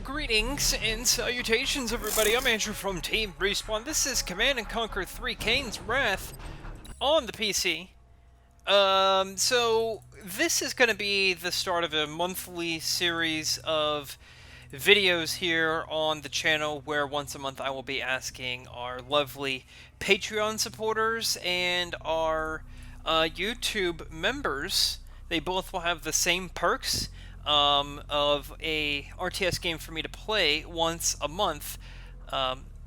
Greetings and salutations, everybody. I'm Andrew from TeamRespawn. This is Command & Conquer 3 Kane's Wrath on the PC. So this is going to be the start of a monthly series of videos here on the channel where once a month I will be asking our lovely Patreon supporters and our YouTube members. They both will have the same perks of a RTS game for me to play once a month,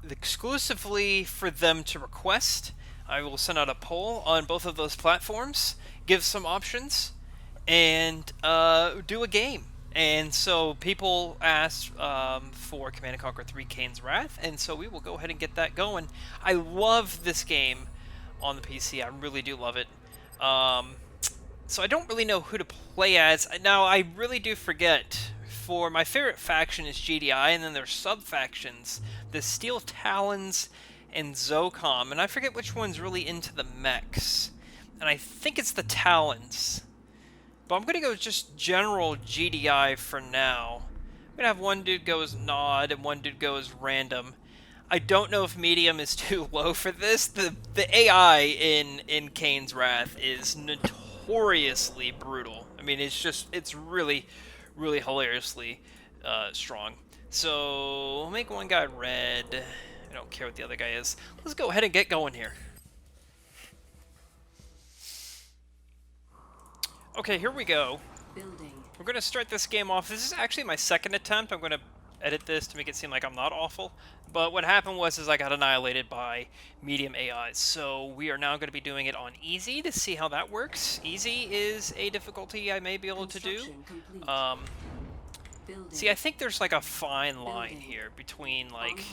exclusively for them to request. I will send out a poll on both of those platforms, give some options, and do a game. And so people asked for Command & Conquer 3 Kane's Wrath, and so we will go ahead and get that going. I love this game on the PC. I really do love it. So I don't really know who to play as. Now, I really do forget. For my favorite faction is GDI, and then there's sub-factions, the Steel Talons and Zocom, and I forget which one's really into the mechs. And I think it's the Talons. But I'm going to go just general GDI for now. I'm going to have one dude go as Nod and one dude go as Random. I don't know if medium is too low for this. The AI in Kane's Wrath is notoriously brutal. I mean, it's really hilariously strong. So we'll make one guy red. I don't care what the other guy is. Let's go ahead and get going here. Okay, here we go. We're going to start this game off. This is actually my second attempt. I'm going to edit this to make it seem like I'm not awful. But what happened was I got annihilated by medium AIs. So we are now going to be doing it on easy to see how that works. Easy is a difficulty I may be able to do. See, I think there's like a fine line here between like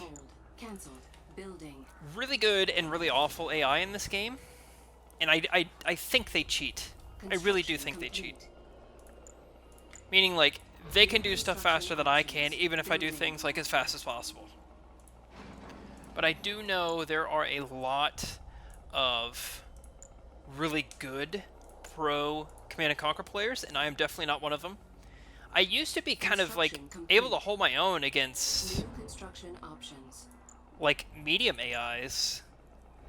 really good and really awful AI in this game. And I think they cheat. I really do think they cheat. Meaning, like, they can do stuff faster than I can, even if I do things, like, as fast as possible. But I do know there are a lot of really good pro Command & Conquer players, and I am definitely not one of them. I used to be kind of, like, able to hold my own against, like, medium AIs.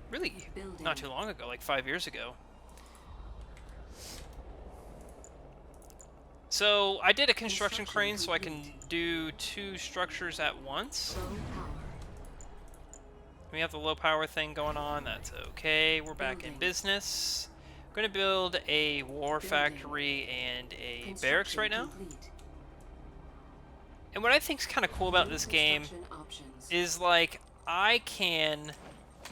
Really, not too long ago, like 5 years ago. So, I did a construction crane so I can do 2 structures at once. We have the low power thing going on, that's okay. We're back in business. I'm going to build a war factory and a barracks right now. And what I think is kind of cool about this game is, like, I can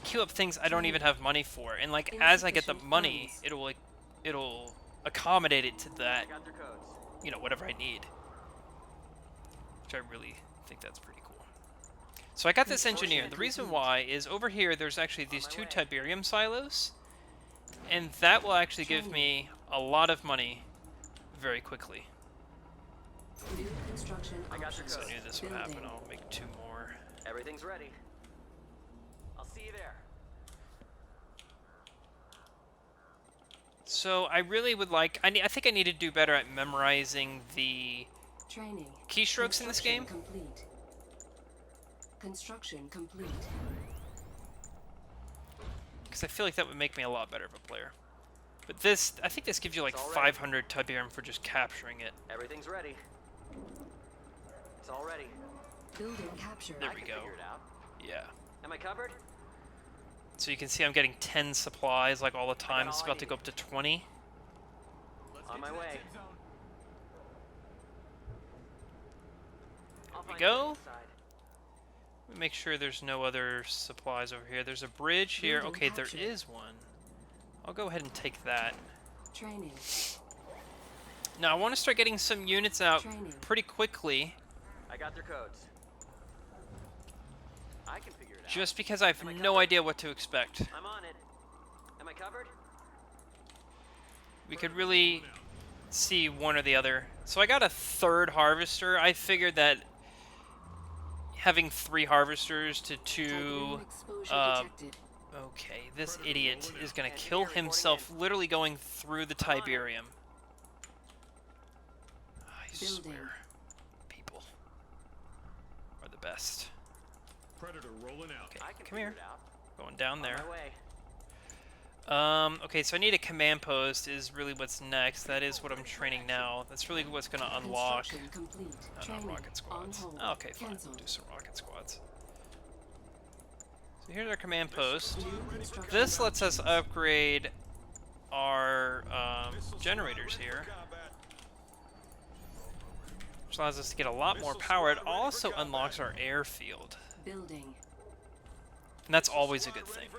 queue up things I don't even have money for. And, like, as I get the money, it'll accommodate it to that, you know, whatever I need. Which I really think that's pretty cool. So I got this engineer. The reason why is over here there's actually these 2 Tiberium silos. And that will actually give me a lot of money very quickly. So I knew this would happen. I'll make 2 more. Everything's ready. I'll see you there. So I really would like, I think I need to do better at memorizing the keystrokes in this game. Construction complete. Because I feel like that would make me a lot better of a player. But this, I think this gives you like 500 Tiberium for just capturing it. Everything's ready. It's all ready. Building captured. There we go. Figure it out. Yeah. Am I covered? So you can see I'm getting 10 supplies like all the time. It's about to go up to 20. On my way. There we go. Let me make sure there's no other supplies over here. There's a bridge here. Okay, there is one. I'll go ahead and take that. Training. Now I want to start getting some units out pretty quickly. I got their codes. I can figure it out. Just because I have no idea what to expect. I'm on it. Am I covered? We could really see one or the other. So I got a 3rd harvester. I figured that having 3 harvesters to 2... okay, this idiot is going to kill himself literally going through the Tiberium. I swear. People. best. Predator rolling out. Okay, I can come figure here. it out. Going down On there. my way. Okay, so I need a command post is really what's next. That is what I'm training now. That's really what's going to unlock. Construction complete. Not Training rocket squads. on hold. Oh, okay, fine. We'll Cancelled. do some rocket squads. So here's our command post. New construction This lets us options. upgrade our generators here, which allows us to get a lot more power. It also unlocks our airfield, Building. and that's always a good thing.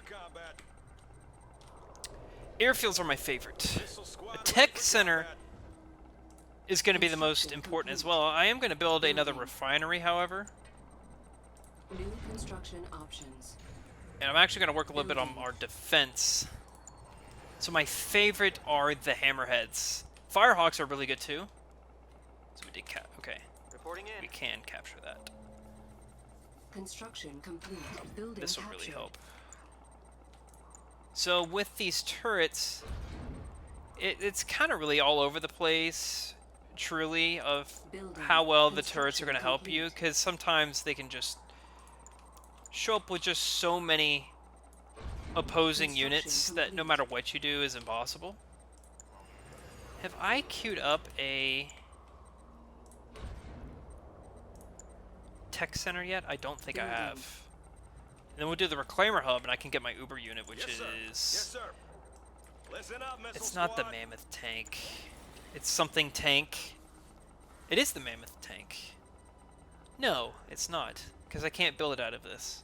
Airfields are my favorite. The tech center is going to be the most important as well. I am going to build another refinery, however, New construction options. and I'm actually going to work a little bit on our defense. So my favorite are the hammerheads. Firehawks are really good too. So we did okay. Reporting We in. can capture that. Construction complete. Building This will really captured. help. So with these turrets, it's kind of really all over the place, truly, of Building. how well the turrets are Construction going to help you, complete. because sometimes they can just show up with just so many opposing Construction units that no complete. matter what you do is impossible. Have I queued up a tech center yet? I don't think I Building. have. And then we'll do the reclaimer hub, and I can get my Uber unit, which Yes, sir. is... Yes, sir. Listen up, missile It's not the squad. mammoth tank. It's something tank. It is the mammoth tank. No, it's not, because I can't build it out of this.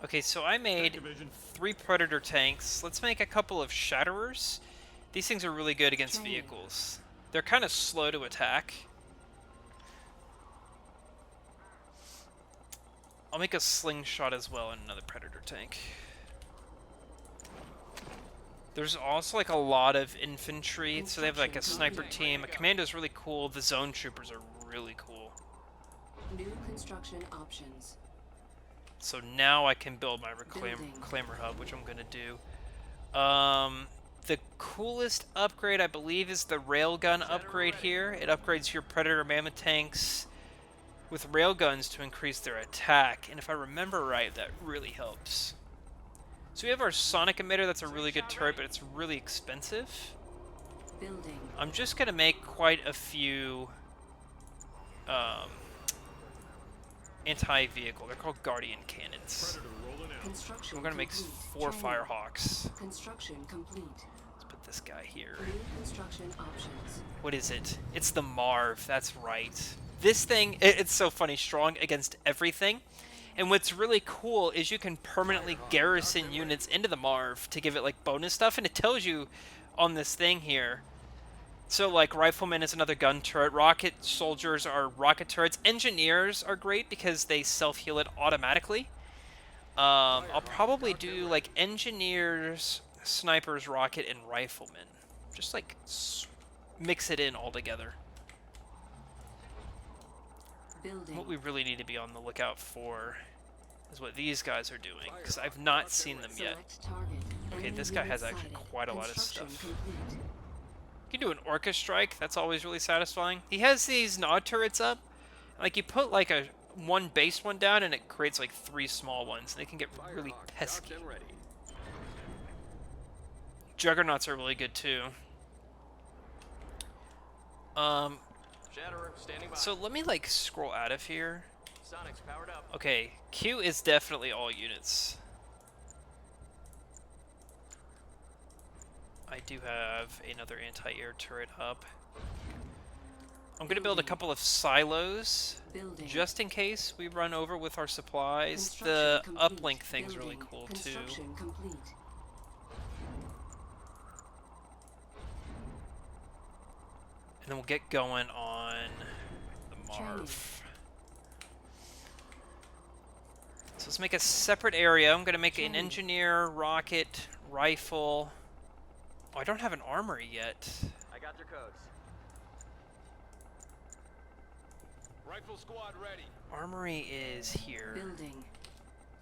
Okay, so I made Division. 3 Predator tanks. Let's make a couple of Shatterers. These things are really good against Training. vehicles. They're kind of slow to attack. I'll make a slingshot as well and another Predator tank. There's also like a lot of infantry, so they have like a sniper team. A commando's really cool. The zone troopers are really cool. New construction options. So now I can build my Building. reclaimer hub, which I'm gonna do. The coolest upgrade I believe is the railgun upgrade here. It upgrades your Predator mammoth tanks with railguns to increase their attack, and if I remember right, that really helps. So we have our sonic emitter. That's a really good turret, but it's really expensive. Building. I'm just gonna make quite a few anti-vehicle. They're called Guardian cannons. Predator rolling out. Construction I'm gonna make complete. 4 Training. Firehawks. Construction complete. Let's put this guy here. New construction options. What is it? It's the MAARV. That's right. This thing, it's so funny, strong against everything. And what's really cool is you can permanently garrison units into the MAARV to give it like bonus stuff, and it tells you on this thing here. So like Rifleman is another gun turret, rocket soldiers are rocket turrets, engineers are great because they self-heal it automatically. I'll probably do like engineers, snipers, rocket, and riflemen. Just like mix it in all together. Building. What we really need to be on the lookout for is what these guys are doing, because I've not seen them yet. Select target. Okay, Enemy this guy unit has actually sighted. quite a lot of Construction stuff. complete. You can do an Orca strike, that's always really satisfying. He has these nod turrets up, like you put like a one base one down and it creates like 3 small ones, and they can get really pesky. Juggernauts are really good too. Shatterer standing by. So let me like scroll out of here. Sonic's powered up. Okay, Q is definitely all units. I do have another anti-air turret up. I'm gonna build a couple of silos, Building. just in case we run over with our supplies. Construction The complete. uplink thing's really Building. cool too. Construction complete. And then we'll get going on the Training. MAARV. So let's make a separate area. I'm gonna make an Training. engineer, rocket, rifle. Oh, I don't have an armory yet. I got their codes. Rifle squad ready. Armory is here. Building.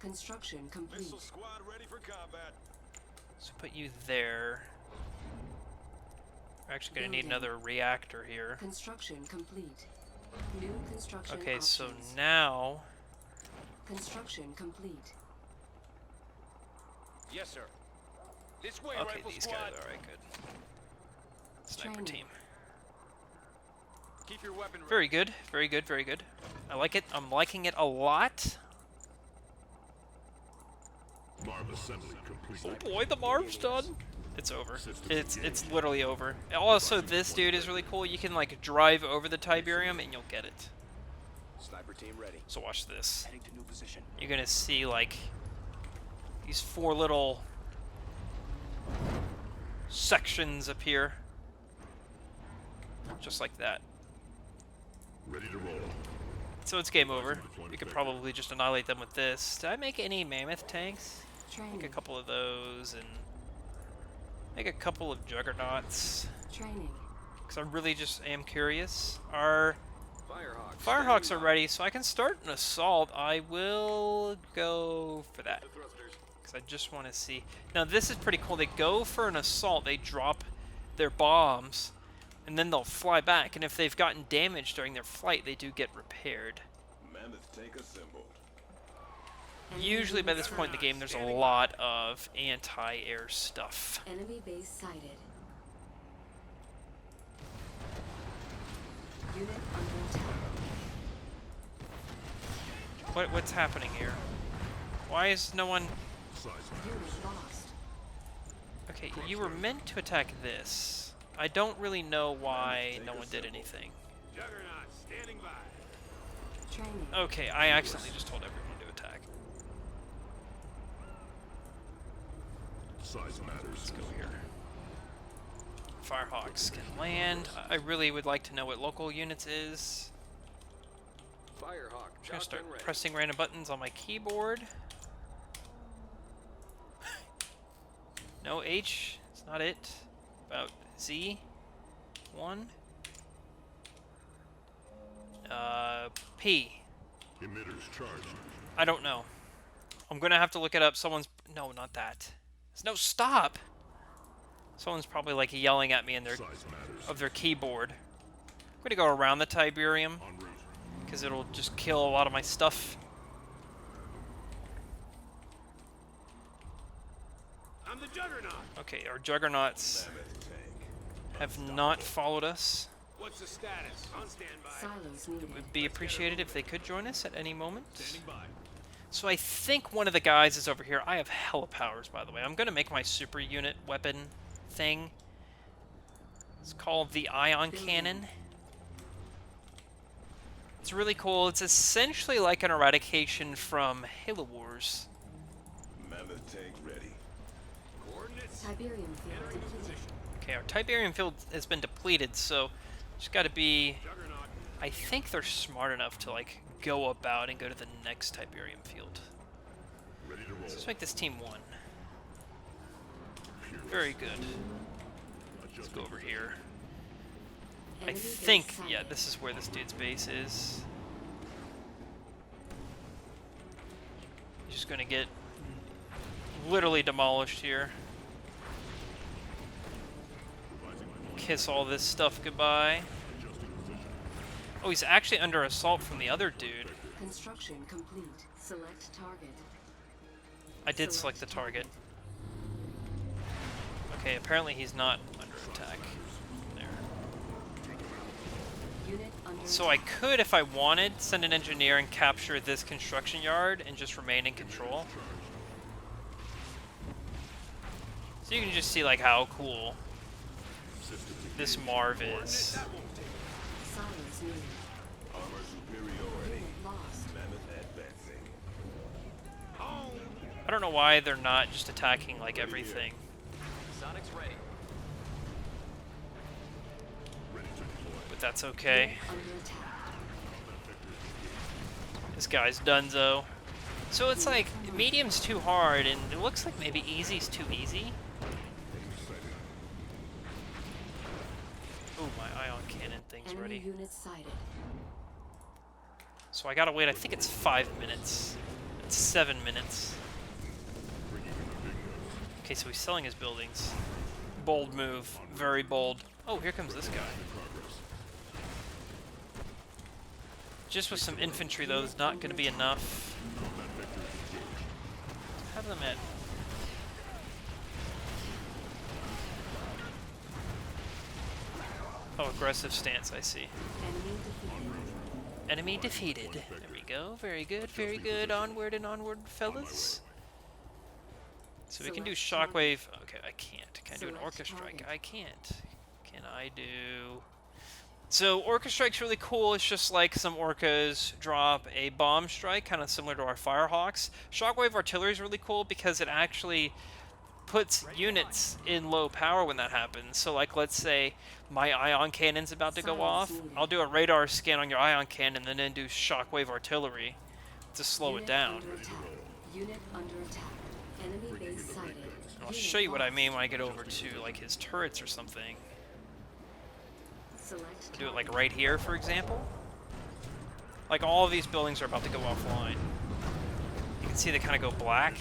Construction complete. Missile squad ready for combat. So put you there. We're actually gonna need Building. another reactor here. Construction complete. New construction Okay, so options. now... Construction complete. Yes, sir. This way, Okay, Rifle these Squad. guys, alright, good. Sniper Training. team. Keep your weapon ready. Very good, very good, very good. I like it. I'm liking it a lot. MAARV assembly complete. Oh boy, the MAARV's done. It's over. It's literally over. Also, this dude is really cool. You can like drive over the Tiberium and you'll get it. Sniper team ready. So watch this. Heading to new position. You're gonna see like these 4 little sections appear, just like that. Ready to roll. So it's game over. You could probably just annihilate them with this. Did I make any mammoth tanks? Training. Make a couple of those and make a couple of juggernauts. Training. Because I really just am curious. Our Firehawks. Firehawks are ready, so I can start an assault. I will go for that. Because I just want to see. Now this is pretty cool. They go for an assault. They drop their bombs. And then they'll fly back. And if they've gotten damaged during their flight, they do get repaired. Mammoth tank assembled. Usually by this point in the game, there's a lot of anti-air stuff. Enemy base sighted. Unit under attack. What's happening here? Why is no one... Size Unit matters. lost. Okay, you were meant to attack this. I don't really know why no one did anything. Juggernaut standing by. Training. Okay, I accidentally just told everyone to attack. Size matters. Let's go here. Firehawks can land. I really would like to know what local units is. Firehawk. I'm gonna start pressing random buttons on my keyboard. No H, it's not it. About Z. 1. P. Emitters charged. I don't know. I'm gonna have to look it up. Someone's... No, not that. No, stop! Someone's probably like yelling at me in their Size matters. of their keyboard. I'm gonna go around the Tiberium En route. because it'll just kill a lot of my stuff. I'm the Juggernaut. Okay, our juggernauts Mammoth tank. have not followed us. What's the status? On standby. Silos needed. Would be appreciated if they could join us at any moment. Standing by. So I think one of the guys is over here. I have hella powers, by the way. I'm gonna make my super unit weapon thing. It's called the Ion Cannon. It's really cool. It's essentially like an eradication from Halo Wars. Mammoth tank ready. Coordinates. Tiberium field Entering depleted. position. Okay, our Tiberium field has been depleted, so just gotta be... Juggernaut. I think they're smart enough to, like, go about and go to the next Tiberium field. Ready to roll. So let's make this team 1. Very good. Let's go over here. I Enemy base think, sighted. yeah, this is where this dude's base is. He's just gonna get literally demolished here. Kiss all this stuff goodbye. Oh, he's actually under assault from the other dude. Construction complete. Select target. I did select the target. Okay, apparently he's not under attack. There. Unit under So I attack. could, if I wanted, send an engineer and capture this construction yard and just remain in control. So you can just see like how cool this MAARV is. That won't take. Silos needed. Armor superiority. Unit lost. Mammoth advancing. Home. I don't know why they're not just attacking like everything. Sonic's ready. Ready to deploy. But that's okay. Under attack. This guy's donezo. So it's like, medium's too hard, and it looks like maybe easy's too easy. Ooh, my ion cannon thing's Enemy ready. unit sighted. So I gotta wait, I think it's 5 minutes. It's 7 minutes. Okay, so he's selling his buildings. Bold move. Very bold. Oh, here comes this guy. Just with some infantry, though, is not going to be enough. Have them at... Oh, aggressive stance, I see. Enemy defeated. There we go. Very good, very good. Onward and onward, fellas. So we can do shockwave. Okay, I can't. Can I do an orca strike? I can't. Can I do... So orca strike's really cool. It's just like some orcas drop a bomb strike, kind of similar to our Firehawks. Shockwave artillery is really cool because it actually puts units in low power when that happens. So like, let's say my ion cannon's about to go off. I'll do a radar scan on your ion cannon and then do shockwave artillery to slow it down. Unit under attack. Enemy base sighted. I'll show you what I mean when I get over to like his turrets or something. Select Do it like right here, for example. Like all of these buildings are about to go offline. You can see they kind of go black.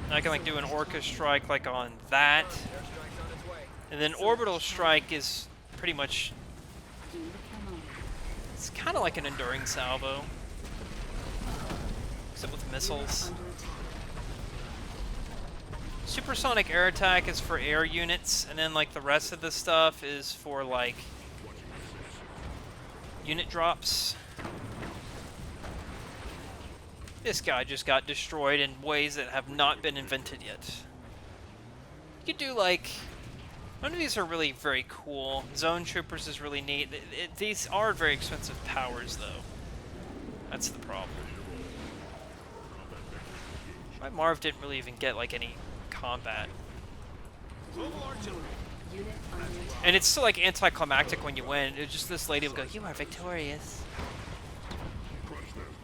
And I can like do an orca strike like on that. Airstrike's on its way. And then orbital strike is pretty much, unit promoted. it's kind of like an enduring salvo. Except with missiles. Under attack. Supersonic air attack is for air units, and then like the rest of the stuff is for like unit drops. This guy just got destroyed in ways that have not been invented yet. You could do like, none of these are really very cool. Zone troopers is really neat. These are very expensive powers though. That's the problem. My MAARV didn't really even get like any combat. Mobile artillery. Unit under attack. And it's still like anticlimactic when you win. It's just this lady will go, "You are victorious."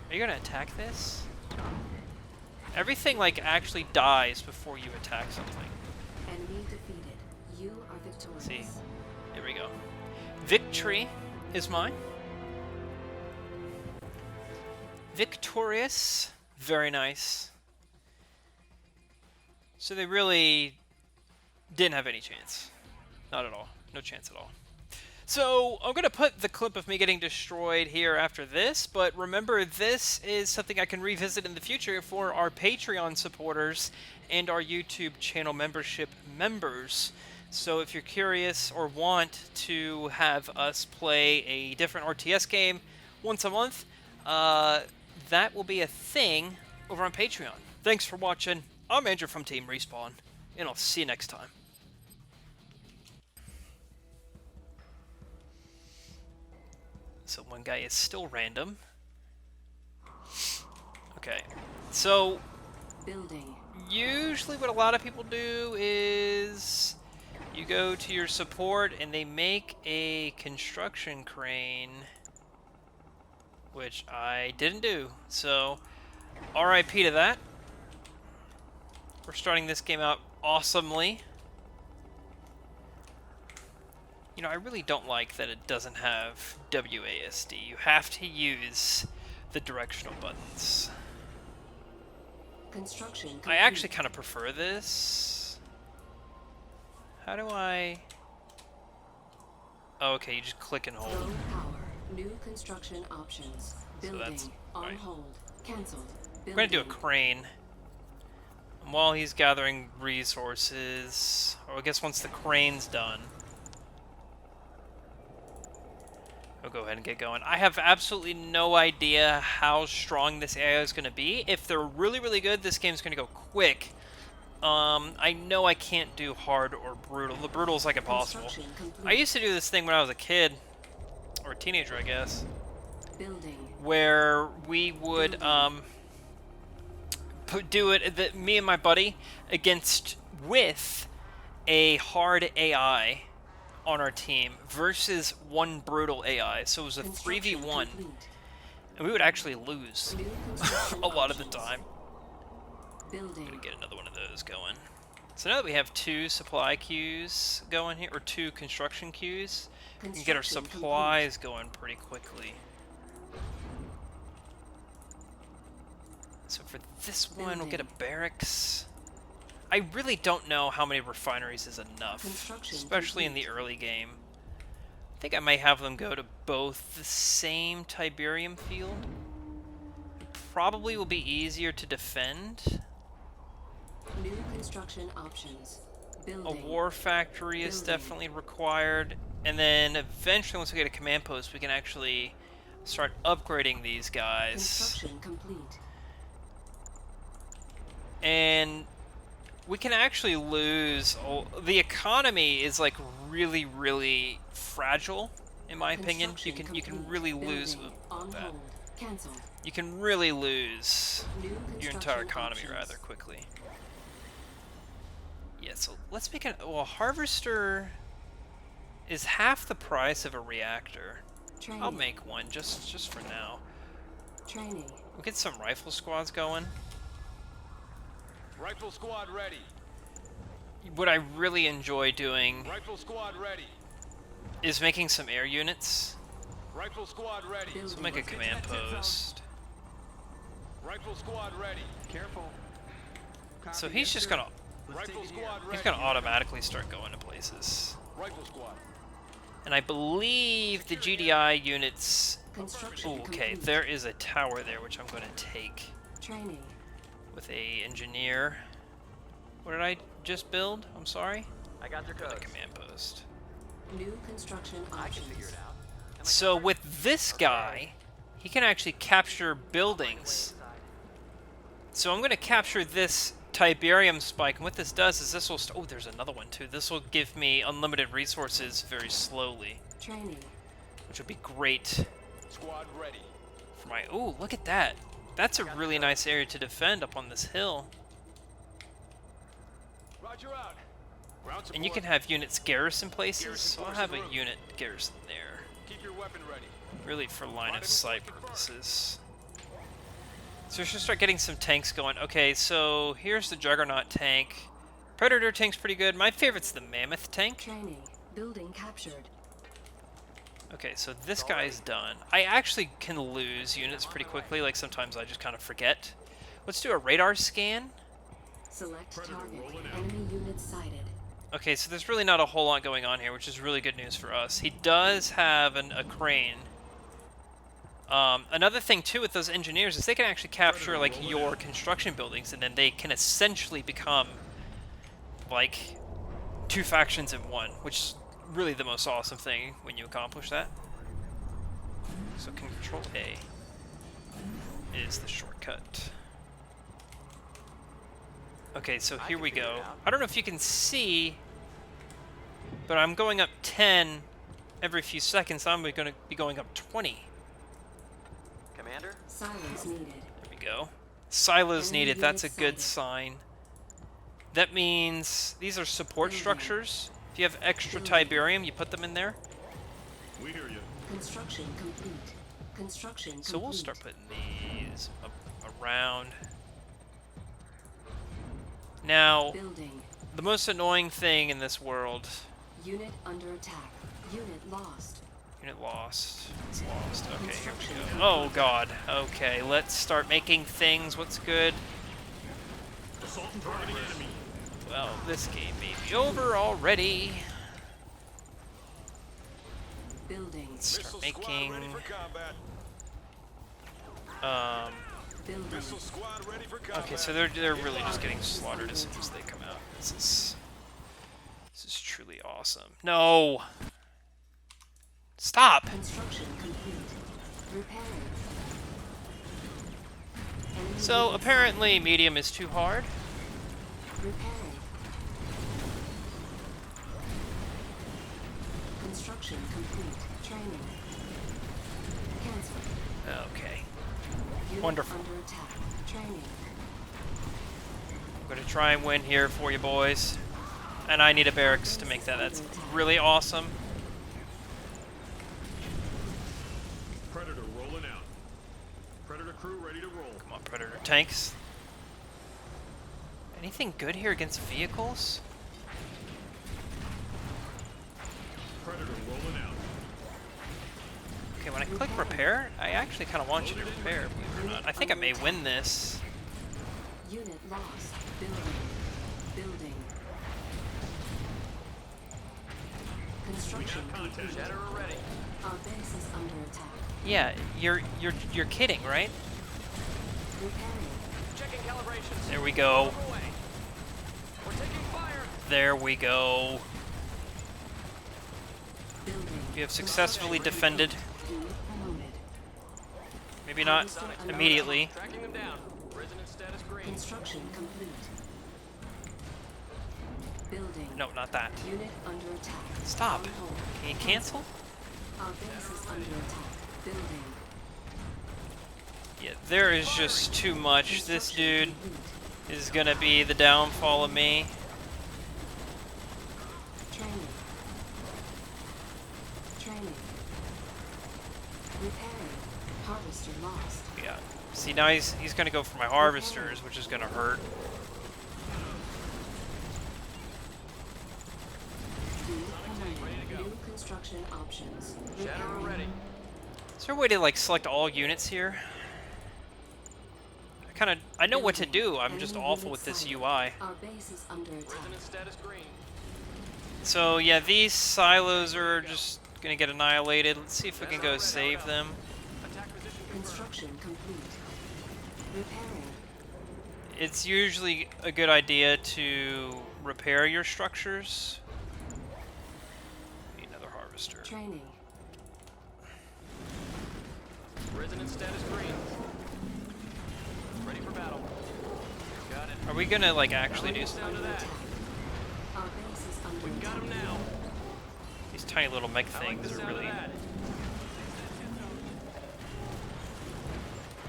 Are you gonna attack this? Everything like actually dies before you attack something. Enemy defeated. You are victorious. See, here we go. Victory is mine. Victorious, very nice. So they really didn't have any chance. Not at all. No chance at all. So I'm going to put the clip of me getting destroyed here after this, but remember this is something I can revisit in the future for our Patreon supporters and our YouTube channel membership members. So if you're curious or want to have us play a different RTS game once a month, that will be a thing over on Patreon. Thanks for watching. I'm Andrew from TeamRespawn, and I'll see you next time. So one guy is still random. Okay, so Building. usually what a lot of people do is you go to your support and they make a construction crane, which I didn't do. So RIP to that. We're starting this game out awesomely. You know, I really don't like that it doesn't have WASD. You have to use the directional buttons. Construction I complete. actually kind of prefer this. How do I... Oh, okay, you just click and hold. Low power. New construction options. Building. that's- on right. hold. Cancelled. We're going to do a Building. crane. And while he's gathering resources, or I guess once the crane's done, we'll go ahead and get going. I have absolutely no idea how strong this AI is going to be. If they're really, really good, this game's going to go quick. I know I can't do hard or brutal. The brutal is like impossible. Construction complete. I used to do this thing when I was a kid, or a teenager, I guess, Building. where we would do it, me and my buddy, with a hard AI on our team versus one brutal AI. So it was a Construction 3v1, complete. and we would actually lose New construction a lot of the options. time. Building. Gonna get another one of those going. So now that we have 2 supply queues going here, or 2 construction queues, we can get our Construction supplies going pretty quickly. So for this one, we'll get a barracks. I really don't know how many refineries is enough, Construction especially in the complete. early game. think I might have them go to both the same Tiberium field. It probably will be easier to defend. New construction options. A Building. war factory is Building. definitely required. And then eventually, once we get a command post, we can actually start upgrading these guys. Construction complete. And we can actually lose... the economy is like really, really fragile, in my opinion. You Construction can complete. really lose Building. On that. hold. Cancelled. You can really lose New your entire construction economy options. rather quickly. Yeah, so let's make well, a harvester is half the price of a reactor. Training. I'll make one just for now. Training. We'll get some rifle squads going. Rifle squad ready. What I really enjoy doing Rifle squad ready. is making some air units. Rifle squad ready. So we'll make a command post. Rifle squad ready. Careful. So he's just gonna Rifle squad ready. he's gonna automatically start going to places. Rifle squad. And I believe the GDI units. Construction Ooh, okay, complete. there is a tower there which I'm going to take Training. with a engineer. What did I just build? I'm sorry. I got their A codes. command post. New construction I options. can figure it out. Am I So covered? with this guy, he can actually capture buildings. So I'm going to capture this Tiberium spike, and what this does is this will... oh, there's another one too. This will give me unlimited resources very slowly, Training. which would be great Squad ready. for my... ooh, look at that. That's a really nice area to defend up on this hill. Roger out. Ground support. And you can have units garrison places, Garrison so I'll force have en a route. unit garrison there. Keep your weapon ready. Really for line of sight purposes. So we should start getting some tanks going. Okay, so here's the Juggernaut tank. Predator tank's pretty good. My favorite's the Mammoth tank. Training. Building captured. Okay, so this guy's done. I actually can lose units pretty quickly, like sometimes I just kind of forget. Let's do a radar scan. Select Predator target. rolling out. Enemy unit sighted. Okay, so there's really not a whole lot going on here, which is really good news for us. He does have a crane. Another thing, too, with those engineers is they can actually capture, like, your construction buildings, and then they can essentially become, like, two factions in one, which is really the most awesome thing when you accomplish that. So Control A is the shortcut. Okay, so here we go. I don't know if you can see, but I'm going up 10 every few seconds. I'm going to be going up 20. Commander? Silence needed. There we go. Silos needed. That's a good sign. That means these are support structures. If you have extra Tiberium, you put them in there. We hear you. Construction complete. Construction complete. So we'll start putting these around. Now, Building. the most annoying thing in this world... Unit under attack. Unit lost. Unit lost. It's lost. Okay, here we go. Oh god. Okay, let's start making things. What's good? Assault targeting enemy. Well, this game may be over already. Building. Let's start Missile making... squad ready for combat. Building. Missile squad ready for combat. Okay, so they're really just getting slaughtered as soon as they come out. This is truly awesome. No! Stop! Construction complete. Repairing. Enemy So unit apparently medium is too hard. sighted. Repairing. Construction complete. Training. Cancel. Okay. Unit Wonderful. under attack. Training. I'm gonna try and win here for you boys. And I need a barracks to make that. That's really awesome. Predator rolling out. Predator crew ready to roll. Come on, Predator tanks. Anything good here against vehicles? Predator rolling out. Okay, when I click repair, I actually kind of want you to repair, believe it or not. I think I may win this. Unit lost. Building. Building. Construction complete. Shatterer ready. Our base is under attack. Yeah, you're kidding, right? Repairing. Checking calibrations. There we go. On the way. We're taking fire. There we go. Building. You have successfully defended. Unit promoted. Maybe not immediately. Tracking them down. Resonance status green. Construction complete. Building. No, not that. Unit under attack. Stop. On hold. Can you cancel? Our base is under attack. Building. Yeah, there is just too much. This dude Complete. is gonna be the downfall of me. Training. Training. Repairing. Harvester lost. Yeah. See, now he's gonna go for my harvesters, which is gonna hurt. Unit promoted. New construction options. Shatterer Repairing. ready. Is there a way to like select all units here? I know what to do. I'm just Enemy awful unit with this sighted. UI. Our base is under attack. Resonance status green. So yeah, these silos are just gonna get annihilated. Let's see if we can go save them. Attack position confirmed. Construction complete. Repairing. It's usually a good idea to repair your structures. Need another harvester. Training. Resonance status green. Ready for battle. Got it. Are we gonna like actually do something? Down to that. Our base is under We've got attack. him now. These tiny little mech I like the things are sound of really that.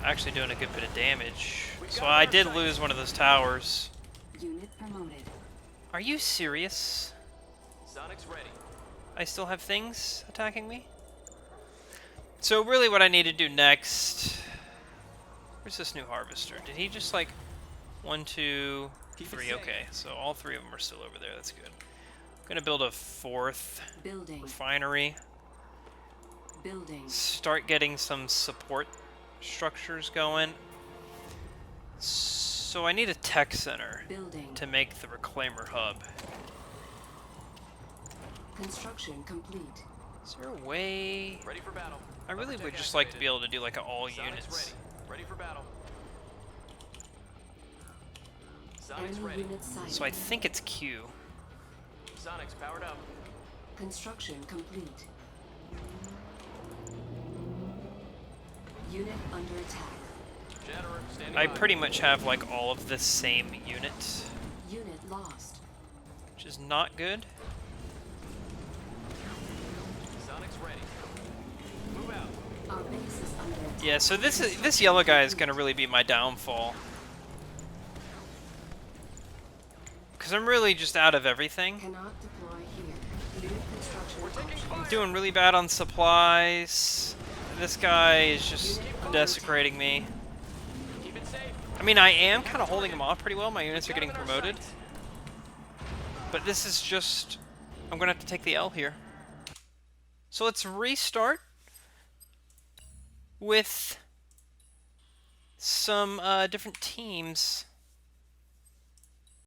actually doing a good bit of damage. So I did lose one of those towers. Unit promoted. Are you serious? Sonic's ready. I still have things attacking me? So really what I need to do next... Where's this new harvester? Did he just like... 1, 2, 3, okay. So all 3 of them are still over there, that's good. I'm gonna build a 4th Building. refinery. Building. Start getting some support structures going. So I need a tech center Building. to make the reclaimer hub. Construction complete. Is there a way... Ready for battle. I really Upper would tech just like to be activated. able to do like an all Sonic's units. ready. Ready for battle. Sonic's Enemy ready. unit sighted. So I think it's Q. Sonic's powered up. Construction complete. Unit under attack. Shatterer standing I by. pretty much have like all of the same unit, Unit lost. which is not good. Sonic's ready. Move out. Our base is under attack. Yeah, so this yellow guy is gonna really be my downfall. Because I'm really just out of everything. Cannot deploy here. New construction options. I'm doing really bad on supplies. This guy is just desecrating me. Keep it safe. I mean, I am kind of holding him off pretty well. My units are getting promoted. But this is just... I'm going to have to take the L here. So let's restart with some different teams.